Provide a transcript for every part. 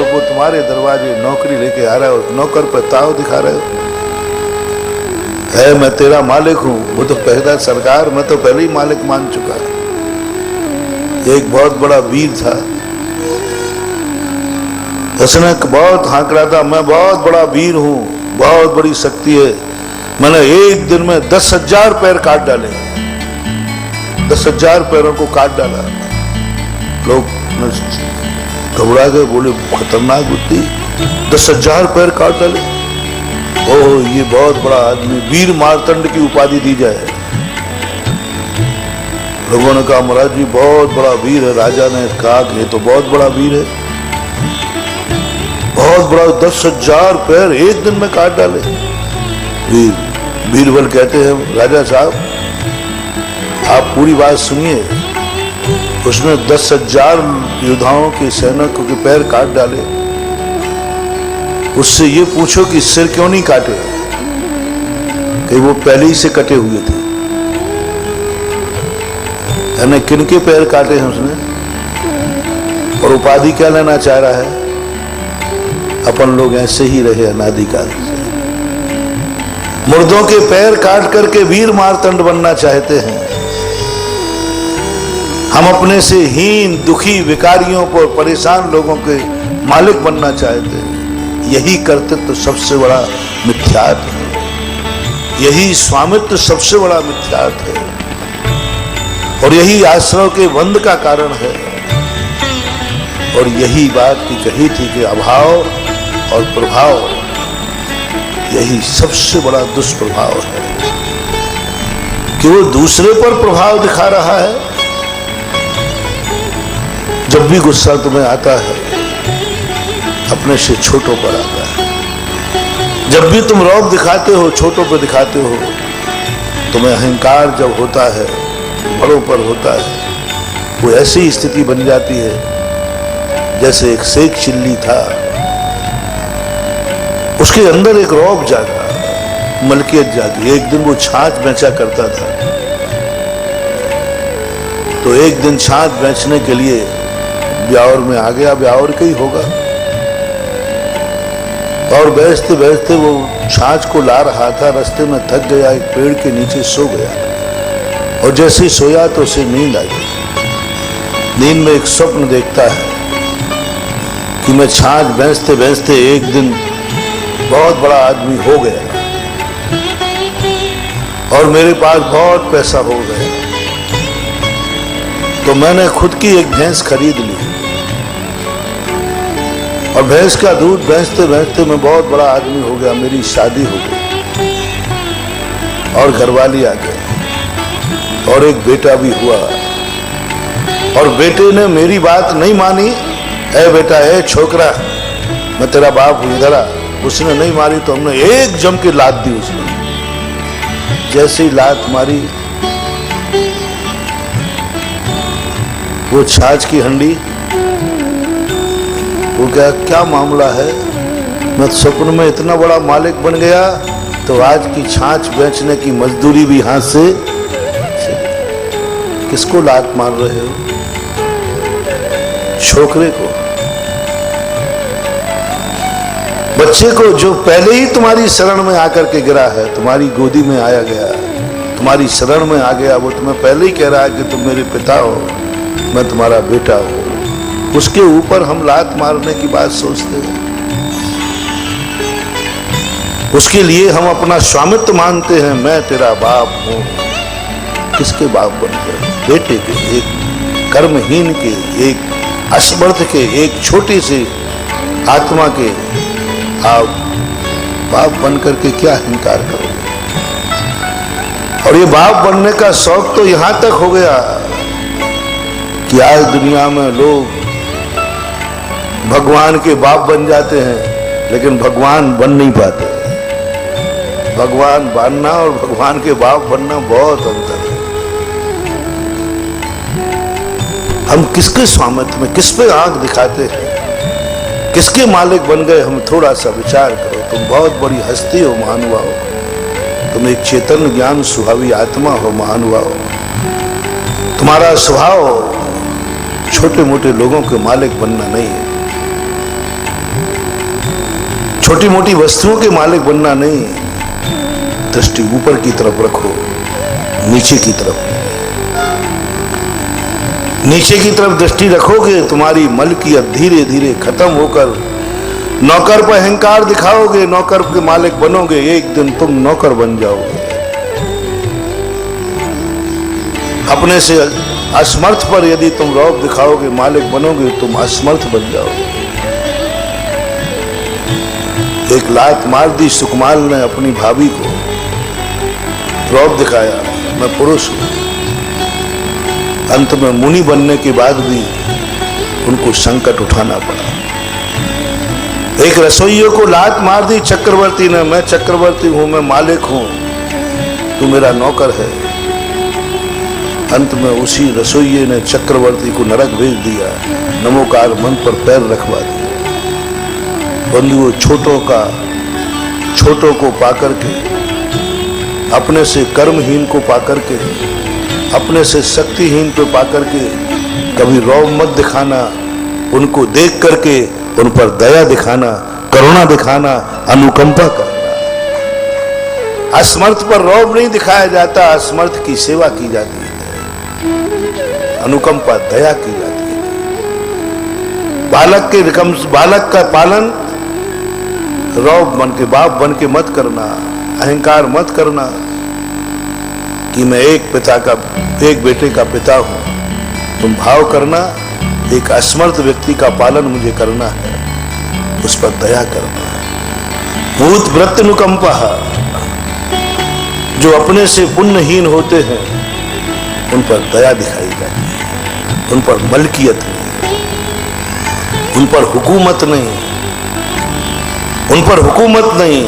अब वो तुम्हारे दरवाजे नौकरी लेके आ रहा है, नौकर पर ताव दिखा रहे हो। है मैं तेरा मालिक हूं, वो तो कहता सरकार मैं तो पहले ही मालिक मान चुका। एक बहुत बड़ा वीर था, उसने बहुत हाँक रहा था मैं बहुत बड़ा वीर हूं, बहुत बड़ी शक्ति है, मैंने एक दिन में 10,000 पैर काट डाले, 10,000 पैरों को काट डाला। लोग घबरा गए, बोले खतरनाक बुद्धि, 10,000 पैर काट डाले, ओह ये बहुत बड़ा आदमी, वीर मार्तंड की उपाधि दी जाए। लोगों ने कहा महाराज जी बहुत बड़ा वीर है। राजा ने कहा कि ये तो बहुत बड़ा वीर है, बहुत बड़ा, 10,000 पैर एक दिन में काट डाले। बीरबल कहते हैं राजा साहब आप पूरी बात सुनिए, उसने 10,000 योद्धाओं के सैनिकों के पैर काट डाले, उससे ये पूछो कि सिर क्यों नहीं काटे, कि वो पहले ही से कटे हुए थे। यानी किनके पैर काटे हैं उसने, और उपाधि क्या लेना चाह रहा है, अपन लोग ऐसे ही रहे अनादिकाल से, मुर्दों के पैर काट करके वीर मार्तंड बनना चाहते हैं। हम अपने से हीन दुखी विकारियों पर परेशान लोगों के मालिक बनना चाहते हैं। यही कर्तृत्व सबसे बड़ा मिथ्यात है, यही स्वामित्व सबसे बड़ा मिथ्यात है, और यही आश्रय के बंध का कारण है। और यही बात की कही थी कि अभाव और प्रभाव यही सबसे बड़ा दुष्प्रभाव है, कि वो दूसरे पर प्रभाव दिखा रहा है। जब भी गुस्सा तुम्हें आता है अपने से छोटों पर आता है, जब भी तुम रौब दिखाते हो छोटों पर दिखाते हो, तुम्हें अहंकार जब होता है बड़ों पर होता है, वो ऐसी स्थिति बन जाती है जैसे एक शेख चिल्ली था, उसके अंदर एक रौब जागा, मलकियत जागी। एक दिन वो छाछ बेचा करता था, तो एक दिन छाछ बेचने के लिए ब्यावर में आ गया, ब्यावर का ही होगा, और बेचते बेचते वो छाछ को ला रहा था, रास्ते में थक गया, एक पेड़ के नीचे सो गया, और जैसे ही सोया तो उसे नींद आ गई। नींद में एक स्वप्न देखता है कि मैं छाछ बेचते बेचते एक दिन बहुत बड़ा आदमी हो गया, और मेरे पास बहुत पैसा हो गया, तो मैंने खुद की एक भैंस खरीद ली, और भैंस का दूध बेचते बेचते मैं बहुत बड़ा आदमी हो गया, मेरी शादी हो गई, और घरवाली आ गई, और एक बेटा भी हुआ। और बेटे ने मेरी बात नहीं मानी, ऐ बेटा ऐ छोकरा मैं तेरा बाप हूं इधर आ। उसने नहीं मारी तो हमने एक जम के लात दी उसने। जैसे ही लात मारी, वो छाछ की हंडी, वो क्या मामला है, मैं स्वप्न में इतना बड़ा मालिक बन गया, तो आज की छाछ बेचने की मजदूरी भी हाथ से। किसको लात मार रहे हो? छोकरे को, बच्चे को, जो पहले ही तुम्हारी शरण में आकर के गिरा है, तुम्हारी गोदी में आया गया, तुम्हारी शरण में आ गया, वो तुम्हें पहले ही कह रहा है कि तुम मेरे पिता हो, मैं तुम्हारा बेटा हूं। उसके ऊपर हम लात मारने की बात सोचते हैं, उसके लिए हम अपना स्वामित्व मानते हैं, मैं तेरा बाप हूं। किसके बाप बन गए? बेटे के, एक कर्महीन के, एक असमर्थ के, एक छोटी सी आत्मा के आप बाप बन करके क्या अहंकार करोगे? और ये बाप बनने का शौक तो यहां तक हो गया कि आज दुनिया में लोग भगवान के बाप बन जाते हैं, लेकिन भगवान बन नहीं पाते। भगवान बनना और भगवान के बाप बनना बहुत अंतर है। हम किसके स्वामित्व में, किस पे आंख दिखाते हैं, किसके मालिक बन गए? हम थोड़ा सा विचार करो। तुम बहुत बड़ी हस्ती हो, महानुभाव, तुम एक चेतन ज्ञान स्वभावी आत्मा हो, महानुभाव। तुम्हारा स्वभाव छोटे मोटे लोगों के मालिक बनना नहीं है, छोटी मोटी वस्तुओं के मालिक बनना नहीं, दृष्टि ऊपर की तरफ रखो, नीचे की तरफ। नीचे की तरफ दृष्टि रखोगे, तुम्हारी मलकियत धीरे धीरे खत्म होकर नौकर पर अहंकार दिखाओगे, नौकर के मालिक बनोगे, एक दिन तुम नौकर बन जाओगे। अपने से असमर्थ पर यदि तुम रौब दिखाओगे, मालिक बनोगे, तुम असमर्थ बन जाओगे। एक लात मार दी सुकुमाल ने अपनी भाभी को, रौब दिखाया, मैं पुरुष हूं। अंत में मुनि बनने के बाद भी उनको संकट उठाना पड़ा। एक रसोइयों को लात मार दी चक्रवर्ती ने, मैं चक्रवर्ती हूं, मैं मालिक हूं, तू मेरा नौकर है। अंत में उसी रसोइये ने चक्रवर्ती को नरक भेज दिया, नमोकार मन पर पैर रखवा दिया। बंधुओं, छोटों को पाकर के, अपने से कर्महीन को पाकर के, अपने से शक्तिहीन को पाकर के कभी रौब मत दिखाना। उनको देख करके उन पर दया दिखाना, करुणा दिखाना, अनुकंपा करना। असमर्थ पर रौब नहीं दिखाया जाता, असमर्थ की सेवा की जाती है, अनुकंपा दया की जाती है। बालक का पालन रौब बन के, बाप बन के मत करना, अहंकार मत करना कि मैं एक बेटे का पिता हूं। तुम भाव करना, एक असमर्थ व्यक्ति का पालन मुझे करना है, उस पर दया करना। भूत व्रत अनुकंपा, जो अपने से पुण्यहीन होते हैं उन पर दया दिखाई जाती है, उन पर मलकियत नहीं, उन पर हुकूमत नहीं,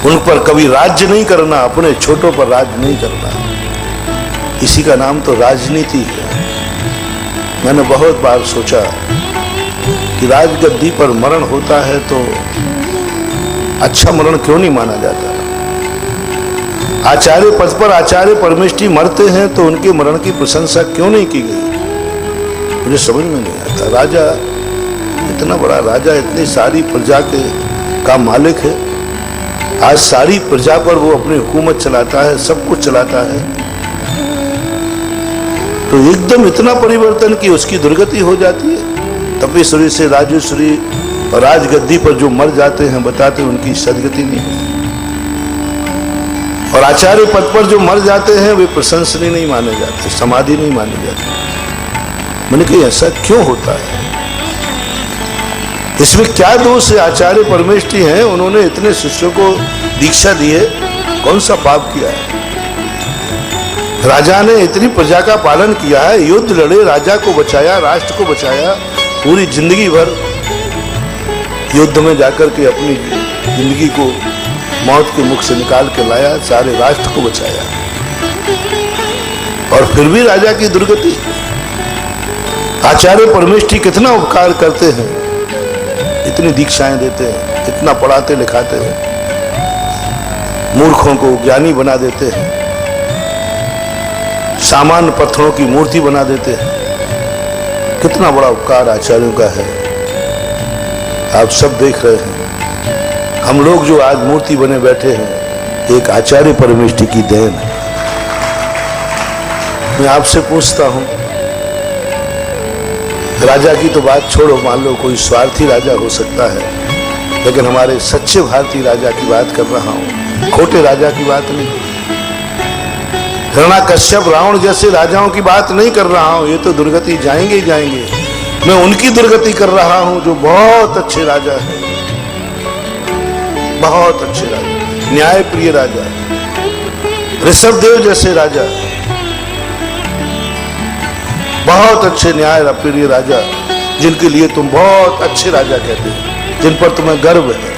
उन पर कभी राज्य नहीं करना, अपने छोटों पर राज्य नहीं करना। इसी का नाम तो राजनीति है। मैंने बहुत बार सोचा कि राजगद्दी पर मरण होता है तो अच्छा मरण क्यों नहीं माना जाता। आचार्य पद पर आचार्य परमेष्ठी मरते हैं तो उनके मरण की प्रशंसा क्यों नहीं की गई, मुझे समझ में नहीं आता। राजा, इतना बड़ा राजा, इतनी सारी प्रजा का मालिक है, आज सारी प्रजा पर वो अपनी हुकूमत चलाता है, सब कुछ चलाता है, तो एकदम इतना परिवर्तन कि उसकी दुर्गति हो जाती है। तपेश्वरी से राजेश्वरी और राजगद्दी पर जो मर जाते हैं, बताते हैं उनकी सदगति नहीं है। और आचार्य पद पर जो मर जाते हैं वे प्रशंसनीय नहीं माने जाते, समाधि नहीं माने जाते। मैंने कहा ऐसा क्यों होता है, इसमें क्या दोष है। आचार्य परमेष्ठी हैं, उन्होंने इतने शिष्यों को दीक्षा दी है, कौन सा पाप किया है। राजा ने इतनी प्रजा का पालन किया है, युद्ध लड़े, राजा को बचाया, राष्ट्र को बचाया, पूरी जिंदगी भर युद्ध में जाकर के अपनी जिंदगी को मौत के मुख से निकाल के लाया, सारे राष्ट्र को बचाया, और फिर भी राजा की दुर्गति। आचार्य परमेष्ठी कितना उपकार करते हैं, इतनी दीक्षाएं देते हैं, इतना पढ़ाते लिखाते हैं, मूर्खों को ज्ञानी बना देते हैं, सामान्य पत्थरों की मूर्ति बना देते हैं। कितना बड़ा उपकार आचार्यों का है, आप सब देख रहे हैं। हम लोग जो आज मूर्ति बने बैठे हैं, एक आचार्य परमेष्ठी की देन है। मैं आपसे पूछता हूं, राजा की तो बात छोड़ो, मान लो कोई स्वार्थी राजा हो सकता है, लेकिन हमारे सच्चे भारतीय राजा की बात कर रहा हूं, खोटे राजा की बात नहीं। हिरण्याकश्यप, रावण जैसे राजाओं की बात नहीं कर रहा हूं, ये तो दुर्गति जाएंगे ही जाएंगे। मैं उनकी दुर्गति कर रहा हूं जो बहुत अच्छे राजा हैं, बहुत अच्छे राजा, न्यायप्रिय राजा, ऋषभदेव जैसे राजा, बहुत अच्छे न्याय प्रिय राजा, जिनके लिए तुम बहुत अच्छे राजा कहते हो, जिन पर तुम्हें गर्व है,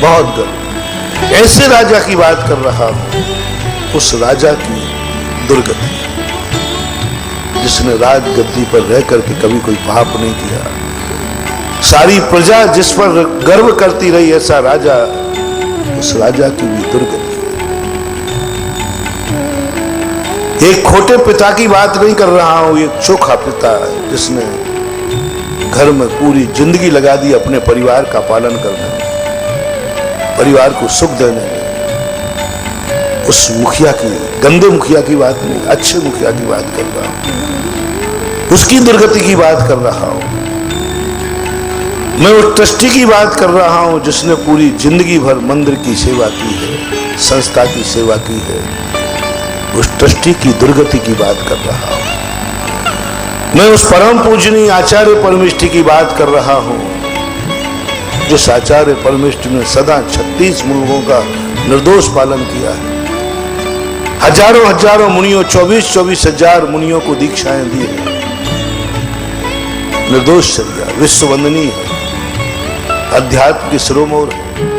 बहुत गर्व। ऐसे राजा की बात कर रहा हूं, उस राजा की दुर्गति, जिसने राजगद्दी पर रह करके कभी कोई पाप नहीं किया, सारी प्रजा जिस पर गर्व करती रही, ऐसा राजा, उस राजा की भी दुर्गति। एक खोटे पिता की बात नहीं कर रहा हूं, एक चोखा पिता जिसने घर में पूरी जिंदगी लगा दी अपने परिवार का पालन करने में, परिवार को सुख देने में, उस मुखिया की, गंदे मुखिया की बात नहीं, अच्छे मुखिया की बात कर रहा हूं, उसकी दुर्गति की बात कर रहा हूं। मैं उस ट्रस्टी की बात कर रहा हूं जिसने पूरी जिंदगी भर मंदिर की सेवा की है, संस्था की सेवा की है। उस ट्रस्टी की दुर्गति की बात कर रहा हूं। मैं उस परम पूजनीय आचार्य परमेष्ठी की बात कर रहा हूं जिस आचार्य परमेष्ठी ने सदा 36 मुलकों का निर्दोष पालन किया है। हजारों हजारों मुनियों, 24-24 हजार मुनियों को दीक्षाएं दी है। निर्दोष चर्या विश्व वंदनीय है, अध्यात्म की शिरोमणि है।